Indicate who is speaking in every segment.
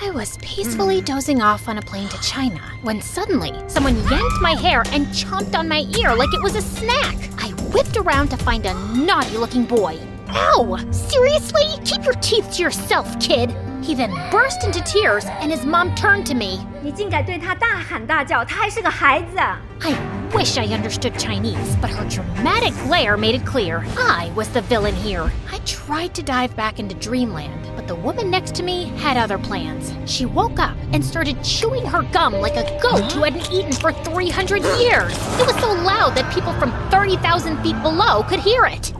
Speaker 1: I was peacefully dozing off on a plane to China when suddenly someone yanked my hair and chomped on my ear like it was a snack. I whipped around to find a naughty-looking boy. Ow! Seriously? Keep your teeth to yourself, kid! He then burst into tears and his mom turned to me.
Speaker 2: 你竟敢对他大喊大叫，他还是个孩子。
Speaker 1: I wish I understood Chinese, but her dramatic glare made it clear I was the villain here. I tried to dive back into dreamland, but the woman next to me had other plans. She woke up and started chewing her gum like a goat who hadn't eaten for 300 years. It was so loud that people from 30,000 feet below could hear it.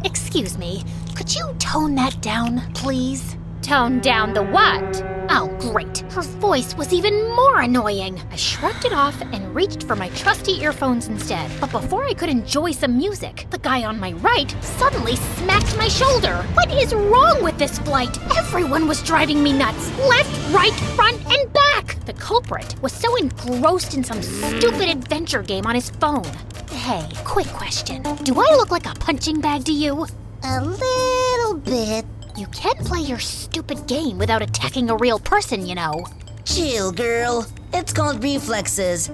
Speaker 1: Excuse me, could you tone that down, please? Tone down the what? Oh, great. Her voice was even more annoying. I shrugged it off and reached for my trusty earphones instead. But before I could enjoy some music, the guy on my right suddenly smacked my shoulder. What is wrong with this flight? Everyone was driving me nuts. Left, right, front, and back. The culprit was so engrossed in some stupid adventure game on his phone. Hey, quick question. Do I look like a punching bag to you?
Speaker 3: A little bit.
Speaker 1: You can't play your stupid game without attacking a real person, you know.
Speaker 3: Chill, girl. It's called reflexes.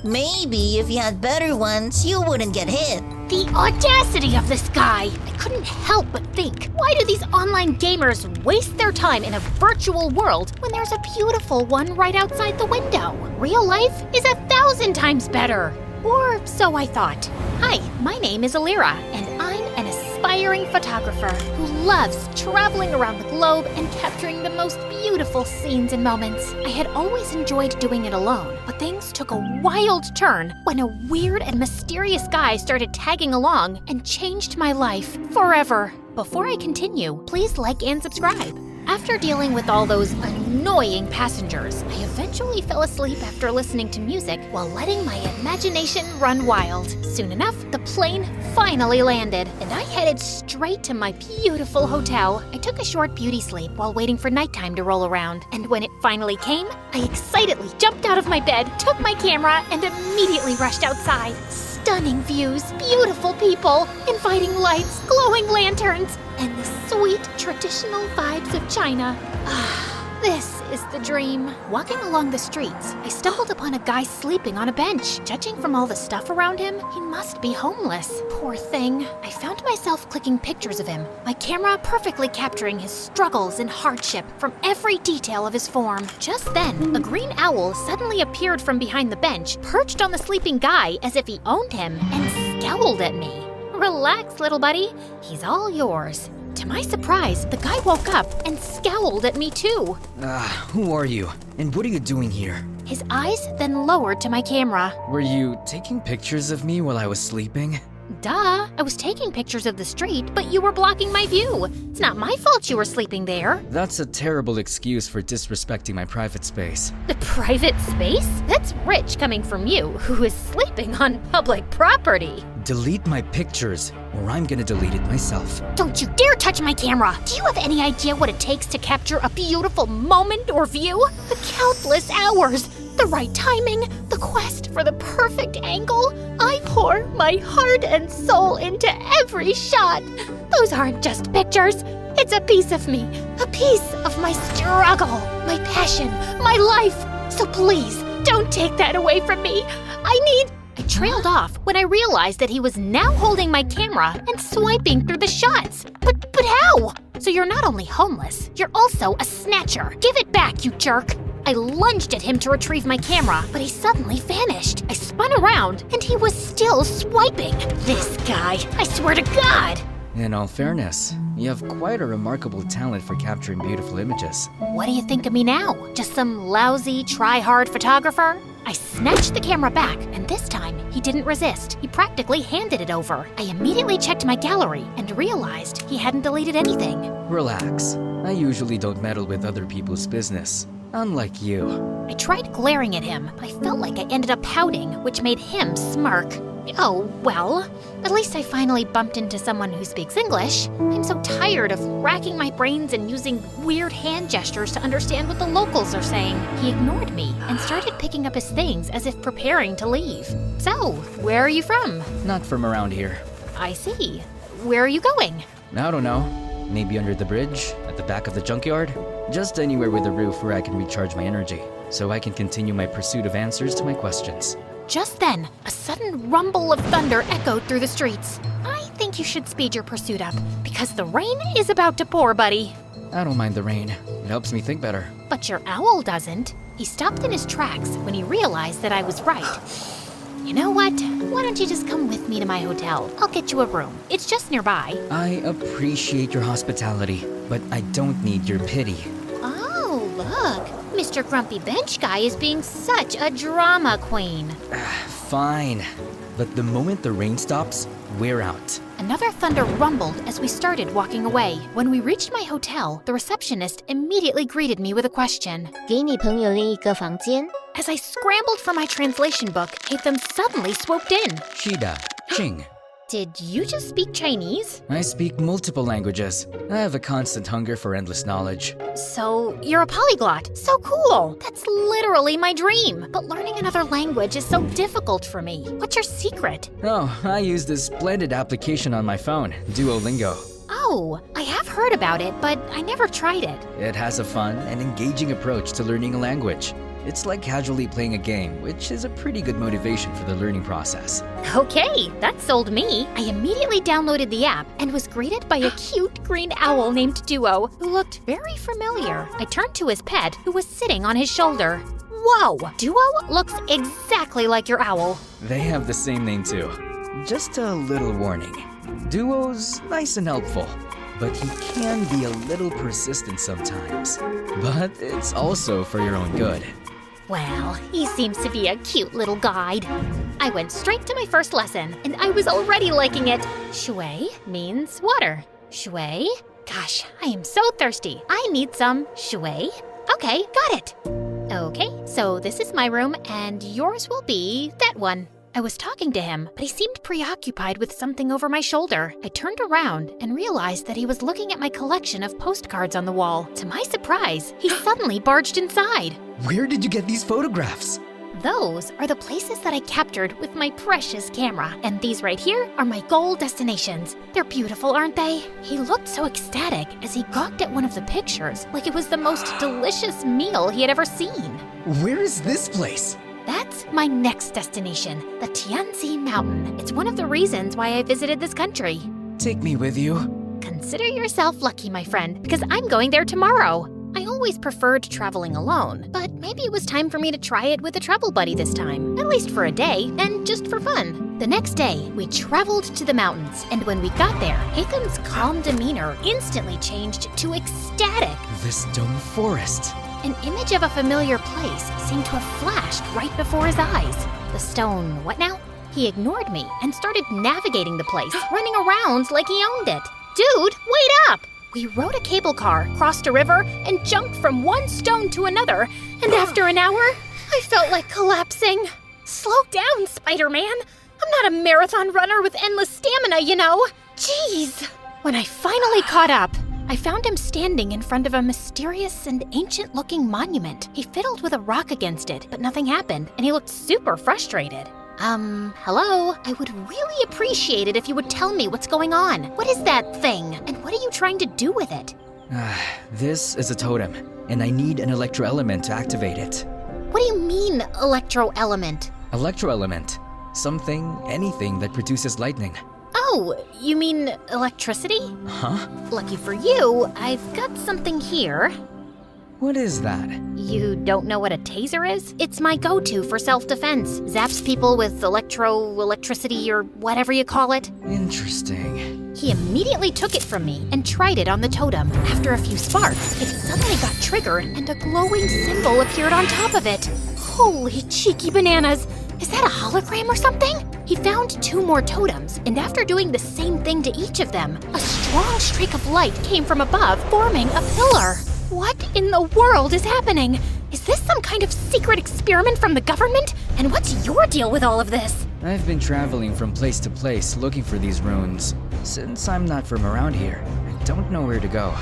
Speaker 3: Maybe if you had better ones, you wouldn't get hit.
Speaker 1: The audacity of this guy! I couldn't help but think, why do these online gamers waste their time in a virtual world when there's a beautiful one right outside the window? Real life is 1,000 times better. Or so I thought. Hi, my name is Alira, and I'm an aspiring photographer who loves traveling around the globe and capturing the most beautiful scenes and moments. I had always enjoyed doing it alone, but things took a wild turn when a weird and mysterious guy started tagging along and changed my life forever. Before I continue, please like and subscribe. After dealing with all those annoying passengers, I eventually fell asleep after listening to music while letting my imagination run wild. Soon enough, the plane finally landed, and I headed straight to my beautiful hotel. I took a short beauty sleep while waiting for nighttime to roll around, and when it finally came, I excitedly jumped out of my bed, took my camera, and immediately rushed outside. Stunning views, beautiful people, inviting lights, glowing lanterns, and the sweet traditional vibes of China. This is the dream. Walking along the streets, I stumbled upon a guy sleeping on a bench. Judging from all the stuff around him, he must be homeless. Poor thing. I found myself clicking pictures of him, my camera perfectly capturing his struggles and hardship from every detail of his form. Just then, a green owl suddenly appeared from behind the bench, perched on the sleeping guy as if he owned him, and scowled at me. Relax, little buddy. He's all yours. To my surprise, the guy woke up and scowled at me too.
Speaker 4: Who are you? And what are you doing here?
Speaker 1: His eyes then lowered to my camera.
Speaker 4: Were you taking pictures of me while I was sleeping?
Speaker 1: Duh, I was taking pictures of the street, but you were blocking my view. It's not my fault you were sleeping there.
Speaker 4: That's a terrible excuse for disrespecting my private space.
Speaker 1: The private space? That's rich coming from you, who is sleeping on public property.
Speaker 4: Delete my pictures, or I'm gonna delete it myself.
Speaker 1: Don't you dare touch my camera! Do you have any idea what it takes to capture a beautiful moment or view? The countless hours, the right timing, the quest for the perfect angle. I pour my heart and soul into every shot. Those aren't just pictures. It's a piece of me, a piece of my struggle, my passion, my life. So please, don't take that away from me. I trailed off when I realized that he was now holding my camera and swiping through the shots. But how? So you're not only homeless, you're also a snatcher. Give it back, you jerk. I lunged at him to retrieve my camera, but he suddenly vanished. I spun around, and he was still swiping. This guy, I swear to God!
Speaker 4: In all fairness, you have quite a remarkable talent for capturing beautiful images.
Speaker 1: What do you think of me now? Just some lousy, try-hard photographer? I snatched the camera back, and this time, he didn't resist. He practically handed it over. I immediately checked my gallery and realized he hadn't deleted anything.
Speaker 4: Relax. I usually don't meddle with other people's business. Unlike you.
Speaker 1: I tried glaring at him, but I felt like I ended up pouting, which made him smirk. Oh, well, at least I finally bumped into someone who speaks English. I'm so tired of racking my brains and using weird hand gestures to understand what the locals are saying. He ignored me and started picking up his things as if preparing to leave. So, where are you from?
Speaker 4: Not from around here.
Speaker 1: I see. Where are you going?
Speaker 4: I don't know. Maybe under the bridge? At the back of the junkyard? Just anywhere with a roof where I can recharge my energy, so I can continue my pursuit of answers to my questions.
Speaker 1: Just then, a sudden rumble of thunder echoed through the streets. I think you should speed your pursuit up, because the rain is about to pour, buddy.
Speaker 4: I don't mind the rain. It helps me think better.
Speaker 1: But your owl doesn't. He stopped in his tracks when he realized that I was right. You know what? Why don't you just come with me to my hotel? I'll get you a room. It's just nearby.
Speaker 4: I appreciate your hospitality, but I don't need your pity.
Speaker 1: Oh, look. Mr. Grumpy Bench Guy is being such a drama queen.
Speaker 4: Fine. But the moment the rain stops, we're out.
Speaker 1: Another thunder rumbled as we started walking away. When we reached my hotel, the receptionist immediately greeted me with a question.
Speaker 5: 给你朋友另一个房间。
Speaker 1: As I scrambled for my translation book, Hatham suddenly swooped in.
Speaker 4: Shida, Ching.
Speaker 1: Did you just speak Chinese?
Speaker 4: I speak multiple languages. I have a constant hunger for endless knowledge.
Speaker 1: So, you're a polyglot. So cool. That's literally my dream. But learning another language is so difficult for me. What's your secret?
Speaker 4: Oh, I use this splendid application on my phone, Duolingo.
Speaker 1: Oh, I have heard about it, but I never tried it.
Speaker 4: It has a fun and engaging approach to learning a language. It's like casually playing a game, which is a pretty good motivation for the learning process.
Speaker 1: Okay, that sold me. I immediately downloaded the app and was greeted by a cute green owl named Duo, who looked very familiar. I turned to his pet, who was sitting on his shoulder. Whoa, Duo looks exactly like your owl.
Speaker 4: They have the same name too. Just a little warning. Duo's nice and helpful, but he can be a little persistent sometimes. But it's also for your own good.
Speaker 1: Well, he seems to be a cute little guide. I went straight to my first lesson, and I was already liking it. Shui means water. Shui? Gosh, I am so thirsty. I need some shui. Okay, got it. Okay, so this is my room, and yours will be that one. I was talking to him, but he seemed preoccupied with something over my shoulder. I turned around and realized that he was looking at my collection of postcards on the wall. To my surprise, he suddenly barged inside.
Speaker 4: Where did you get these photographs?
Speaker 1: Those are the places that I captured with my precious camera, and these right here are my goal destinations. They're beautiful, aren't they? He looked so ecstatic as he gawked at one of the pictures, like it was the most delicious meal he had ever seen.
Speaker 4: Where is this place?
Speaker 1: That's my next destination, the Tianzi Mountain. It's one of the reasons why I visited this country.
Speaker 4: Take me with you.
Speaker 1: Consider yourself lucky, my friend, because I'm going there tomorrow. I always preferred traveling alone, but maybe it was time for me to try it with a travel buddy this time, at least for a day, and just for fun. The next day, we traveled to the mountains, and when we got there, Hatham's calm demeanor instantly changed to ecstatic.
Speaker 4: This stone forest.
Speaker 1: An image of a familiar place seemed to have flashed right before his eyes. The stone, what now? He ignored me and started navigating the place, running around like he owned it. Dude, wait up! We rode a cable car, crossed a river, and jumped from one stone to another, and after an hour, I felt like collapsing. Slow down, Spider-Man. I'm not a marathon runner with endless stamina, you know. Jeez. When I finally caught up, I found him standing in front of a mysterious and ancient-looking monument. He fiddled with a rock against it, but nothing happened, and he looked super frustrated. Hello? I would really appreciate it if you would tell me what's going on. What is that thing, and what are you trying to do with it?
Speaker 4: This is a totem, and I need an electro-element to activate it.
Speaker 1: What do you mean, electro-element?
Speaker 4: Electro-element. Something, anything that produces lightning.
Speaker 1: Oh, you mean electricity?
Speaker 4: Huh?
Speaker 1: Lucky for you, I've got something here.
Speaker 4: What is that?
Speaker 1: You don't know what a taser is? It's my go-to for self-defense. Zaps people with electricity or whatever you call it.
Speaker 4: Interesting.
Speaker 1: He immediately took it from me and tried it on the totem. After a few sparks, it suddenly got triggered and a glowing symbol appeared on top of it. Holy cheeky bananas! Is that a hologram or something? He found 2 more totems, and after doing the same thing to each of them, a strong streak of light came from above, forming a pillar. What in the world is happening? Is this some kind of secret experiment from the government? And what's your deal with all of this?
Speaker 4: I've been traveling from place to place looking for these runes. Since I'm not from around here, I don't know where to go.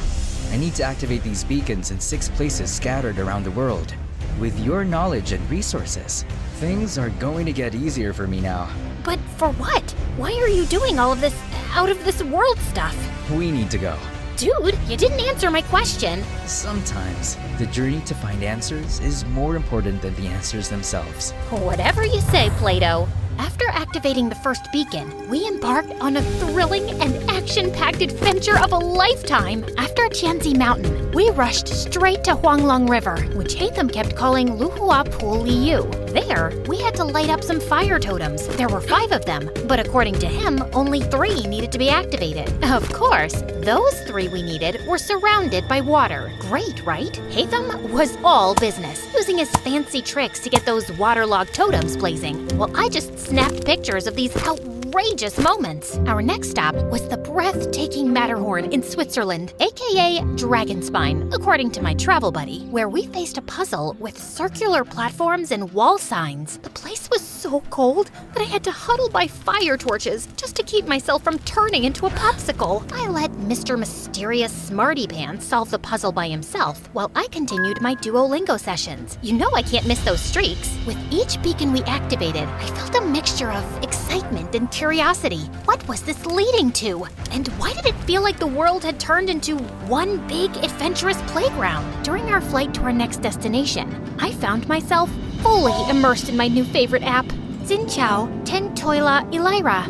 Speaker 4: I need to activate these beacons in 6 places scattered around the world. With your knowledge and resources, things are going to get easier for me now.
Speaker 1: But for what? Why are you doing all of this out of this world stuff?
Speaker 4: We need to go.
Speaker 1: Dude, You didn't answer my question.
Speaker 4: Sometimes, the journey to find answers is more important than the answers themselves.
Speaker 1: Whatever you say, Plato. After activating the first beacon, we embarked on a thrilling and action-packed adventure of a lifetime. After Tianzi Mountain, we rushed straight to Huanglong River, which Hatham kept calling Luhua Pu Liu. There, we had to light up some fire totems. There were 5 of them, but according to him, only 3 needed to be activated. Of course, those 3 we needed were surrounded by water. Great, right? Hatham was all business, using his fancy tricks to get those waterlogged totems blazing, while I just snapped pictures of these outrageous moments. Our next stop was the breathtaking Matterhorn in Switzerland, aka Dragonspine, according to my travel buddy, where we faced a puzzle with circular platforms and wall signs. The place was so cold that I had to huddle by fire torches just to keep myself from turning into a popsicle. I let Mr. Mysterious Smarty Pants solve the puzzle by himself, while I continued my Duolingo sessions. You know I can't miss those streaks. With each beacon we activated, I felt a mixture of excitement and curiosity. What was this leading to? And why did it feel like the world had turned into one big adventurous playground? During our flight to our next destination, I found myself fully immersed in my new favorite app, Zinchao Tentoila Elira.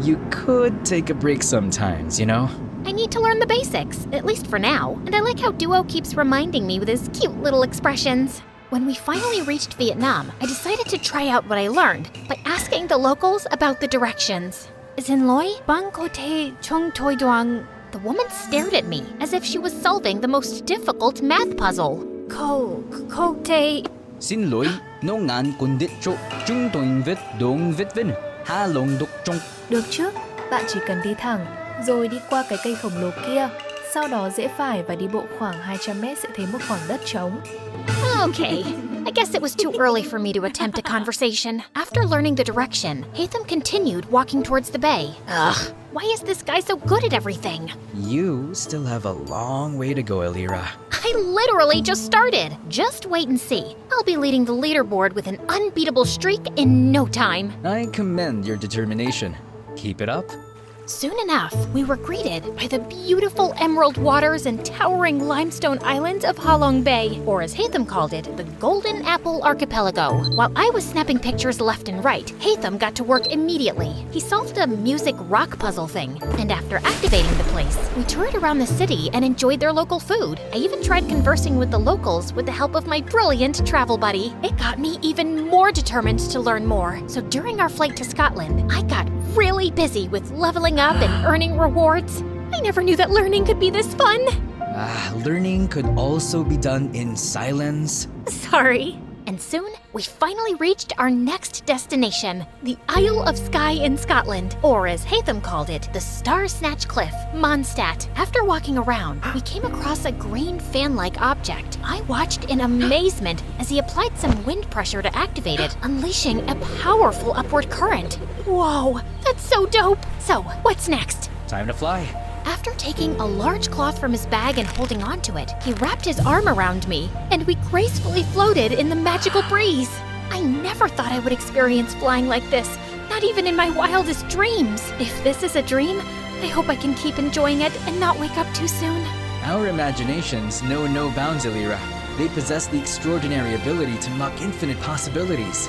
Speaker 4: You could take a break sometimes, you know?
Speaker 1: I need to learn the basics, at least for now, and I like how Duo keeps reminding me with his cute little expressions. When we finally reached Vietnam, I decided to try out what I learned by asking the locals about the directions. Zinloi Bang Kote Chung Toi Duang. The woman stared at me as if she was solving the most difficult math puzzle. Kote.
Speaker 6: Xin lỗi, nô ngán cùng đích chỗ chúng tôi viết đúng viết vinh, ha lồng đục trong.
Speaker 7: Được chứ, bạn chỉ cần đi thẳng, rồi đi qua cái cây khổng lồ kia. Sau đó rẽ phải và đi bộ khoảng 200 mét sẽ thấy một khoảng đất trống.
Speaker 1: Okay, I guess it was too early for me to attempt a conversation. After learning the direction, Hatham continued walking towards the bay. Ugh, why is this guy so good at everything?
Speaker 4: You still have a long way to go, Elira.
Speaker 1: I literally just started. Just wait and see. I'll be leading the leaderboard with an unbeatable streak in no time.
Speaker 4: I commend your determination. Keep it up.
Speaker 1: Soon enough, we were greeted by the beautiful emerald waters and towering limestone islands of Halong Bay, or as Hatham called it, the Golden Apple Archipelago. While I was snapping pictures left and right, Hatham got to work immediately. He solved a music rock puzzle thing, and after activating the place, we toured around the city and enjoyed their local food. I even tried conversing with the locals with the help of my brilliant travel buddy. It got me even more determined to learn more. So during our flight to Scotland, I got really busy with leveling up and earning rewards. I never knew that learning could be this fun.
Speaker 4: Learning could also be done in silence.
Speaker 1: Sorry. And soon, we finally reached our next destination, the Isle of Skye in Scotland, or as Hatham called it, the Star Snatch Cliff, Mondstadt. After walking around, we came across a green fan-like object. I watched in amazement as he applied some wind pressure to activate it, unleashing a powerful upward current. Whoa, that's so dope! So, what's next?
Speaker 4: Time to fly.
Speaker 1: After taking a large cloth from his bag and holding onto it, he wrapped his arm around me, and we gracefully floated in the magical breeze. I never thought I would experience flying like this, not even in my wildest dreams. If this is a dream, I hope I can keep enjoying it and not wake up too soon.
Speaker 4: Our imaginations know no bounds, Elira. They possess the extraordinary ability to unlock infinite possibilities.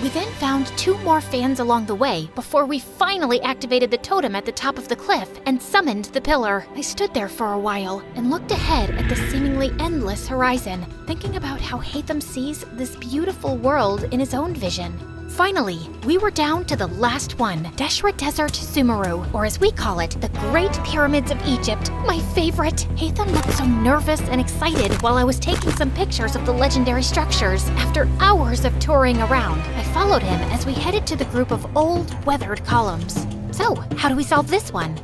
Speaker 1: We then found 2 more fans along the way before we finally activated the totem at the top of the cliff and summoned the pillar. I stood there for a while and looked ahead at the seemingly endless horizon, thinking about how Hatham sees this beautiful world in his own vision. Finally, we were down to the last one, Deshra Desert Sumeru, or as we call it, the Great Pyramids of Egypt, my favorite. Hatham looked so nervous and excited while I was taking some pictures of the legendary structures. After hours of touring around, I followed him as we headed to the group of old, weathered columns. So, how do we solve this one?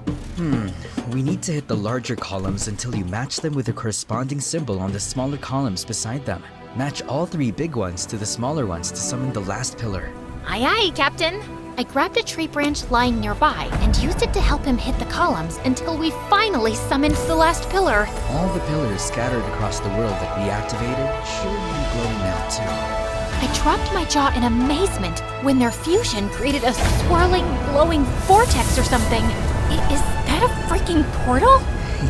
Speaker 4: We need to hit the larger columns until you match them with the corresponding symbol on the smaller columns beside them. Match all 3 big ones to the smaller ones to summon the last pillar.
Speaker 1: Aye aye, Captain. I grabbed a tree branch lying nearby and used it to help him hit the columns until we finally summoned the last pillar.
Speaker 4: All the pillars scattered across the world that we activated should be glowing now too.
Speaker 1: I dropped my jaw in amazement when their fusion created a swirling, glowing vortex or something. Is that a freaking portal?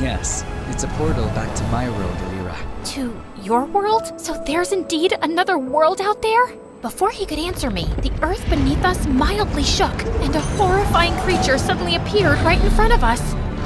Speaker 4: Yes, it's a portal back to my world, Alira.
Speaker 1: To your world? So there's indeed another world out there? Before he could answer me, the earth beneath us mildly shook, and a horrifying creature suddenly appeared right in front of us.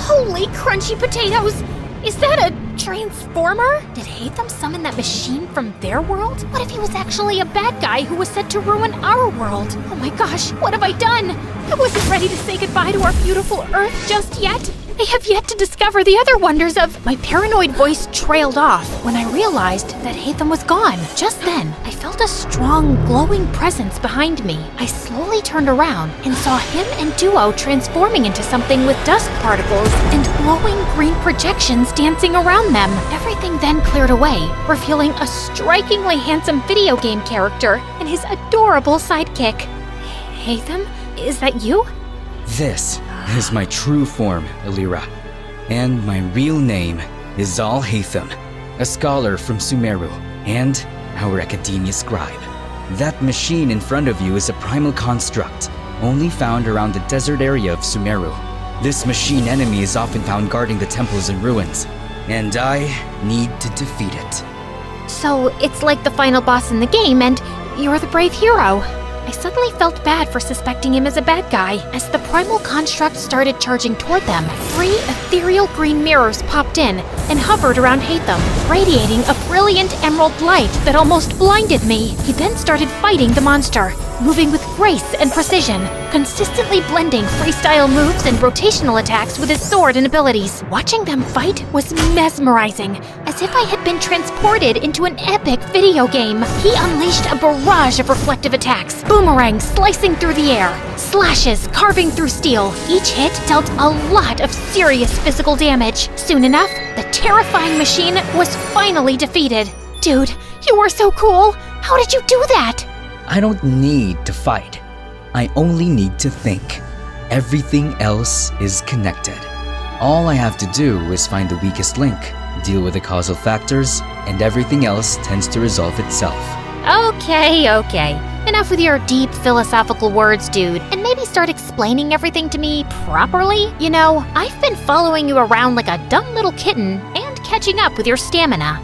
Speaker 1: Holy crunchy potatoes! Is that a transformer? Did Hatham summon that machine from their world? What if he was actually a bad guy who was set to ruin our world? Oh my gosh, what have I done? I wasn't ready to say goodbye to our beautiful Earth just yet. I have yet to discover the other wonders of... My paranoid voice trailed off when I realized that Hatham was gone. Just then, I felt a strong, glowing presence behind me. I slowly turned around and saw him and Duo transforming into something with dust particles and glowing green projections dancing around them. Everything then cleared away, revealing a strikingly handsome video game character and his adorable sidekick. Hatham, is that you?
Speaker 4: This is my true form, Alira. And my real name is Zal Hatham, a scholar from Sumeru, and our academia scribe. That machine in front of you is a primal construct, only found around the desert area of Sumeru. This machine enemy is often found guarding the temples and ruins, and I need to defeat it.
Speaker 1: So it's like the final boss in the game, and you're the brave hero. I suddenly felt bad for suspecting him as a bad guy. As the primal construct started charging toward them, 3 ethereal green mirrors popped in and hovered around Hatham, radiating a brilliant emerald light that almost blinded me. He then started fighting the monster, moving with grace and precision, consistently blending freestyle moves and rotational attacks with his sword and abilities. Watching them fight was mesmerizing, as if I had been transported into an epic video game. He unleashed a barrage of reflective attacks, boomerangs slicing through the air, slashes carving through steel. Each hit dealt a lot of serious physical damage. Soon enough, the terrifying machine was finally defeated. Dude, you were so cool! How did you do that?
Speaker 4: I don't need to fight. I only need to think. Everything else is connected. All I have to do is find the weakest link, deal with the causal factors, and everything else tends to resolve itself.
Speaker 1: Okay. Enough with your deep philosophical words, dude, and maybe start explaining everything to me properly. You know, I've been following you around like a dumb little kitten and catching up with your stamina.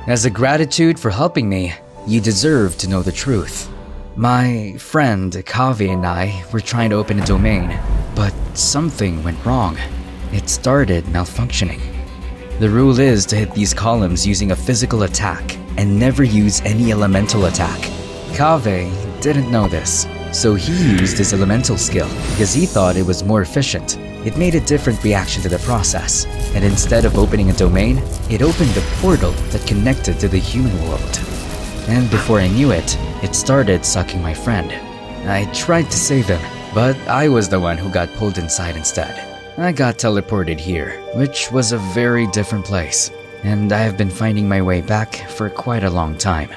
Speaker 4: As a gratitude for helping me, you deserve to know the truth. My friend Kavi and I were trying to open a domain, but something went wrong. It started malfunctioning. The rule is to hit these columns using a physical attack and never use any elemental attack. Kave didn't know this, so he used his elemental skill because he thought it was more efficient. It made a different reaction to the process, and instead of opening a domain, it opened a portal that connected to the human world. And before I knew it, it started sucking my friend. I tried to save him, but I was the one who got pulled inside instead. I got teleported here, which was a very different place, and I have been finding my way back for quite a long time.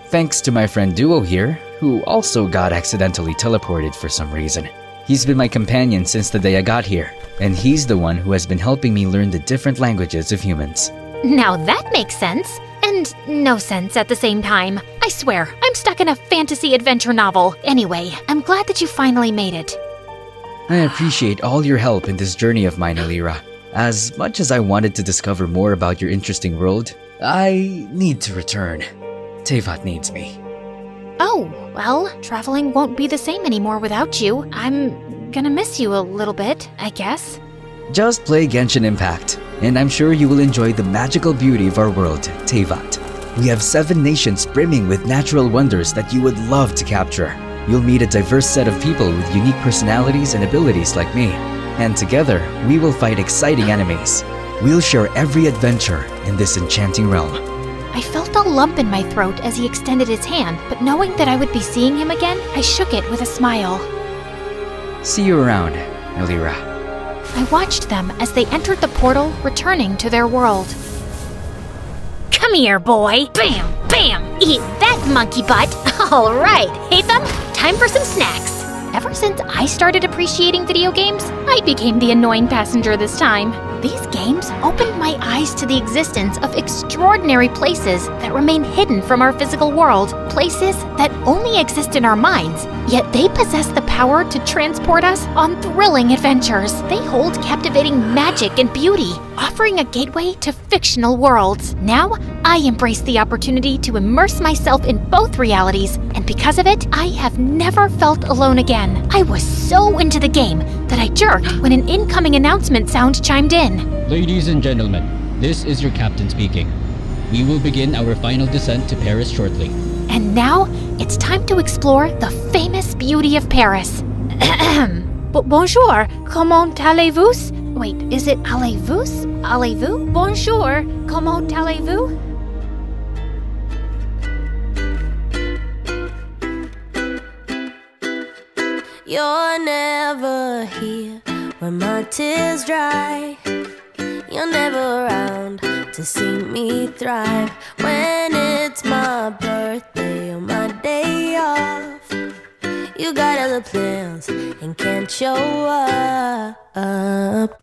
Speaker 4: Thanks to my friend Duo here, who also got accidentally teleported for some reason. He's been my companion since the day I got here, and he's the one who has been helping me learn the different languages of humans.
Speaker 1: Now that makes sense. And no sense at the same time. I swear, I'm stuck in a fantasy adventure novel. Anyway, I'm glad that you finally made it.
Speaker 4: I appreciate all your help in this journey of mine, Alira. As much as I wanted to discover more about your interesting world, I need to return. Tevat needs me.
Speaker 1: Oh, well, traveling won't be the same anymore without you. I'm gonna miss you a little bit, I guess.
Speaker 4: Just play Genshin Impact, and I'm sure you will enjoy the magical beauty of our world, Tevat. We have 7 nations brimming with natural wonders that you would love to capture. You'll meet a diverse set of people with unique personalities and abilities like me. And together, we will fight exciting enemies. We'll share every adventure in this enchanting realm.
Speaker 1: I felt a lump in my throat as he extended his hand, but knowing that I would be seeing him again, I shook it with a smile.
Speaker 4: See you around, Alira.
Speaker 1: I watched them as they entered the portal, returning to their world. Come here, boy. Bam, bam. Eat that monkey butt. All right, Hatham, time for some snacks. Ever since I started appreciating video games, I became the annoying passenger this time. These games opened my eyes to the existence of extraordinary places that remain hidden from our physical world, places that only exist in our minds, yet they possess the power power to transport us on thrilling adventures. They hold captivating magic and beauty, offering a gateway to fictional worlds. Now, I embrace the opportunity to immerse myself in both realities, and because of it, I have never felt alone again. I was so into the game that I jerked when an incoming announcement sound chimed in.
Speaker 6: Ladies and gentlemen, this is your captain speaking. We will begin our final descent to Paris shortly.
Speaker 1: And now, it's time to explore the famous beauty of Paris. Bonjour, comment allez-vous? Wait, is it allez-vous? Allez-vous? Bonjour, comment allez-vous?
Speaker 8: You're never here when my tears dry. You're never around to see me thrive. When it's my birthday or my day off, you got other plans and can't show up.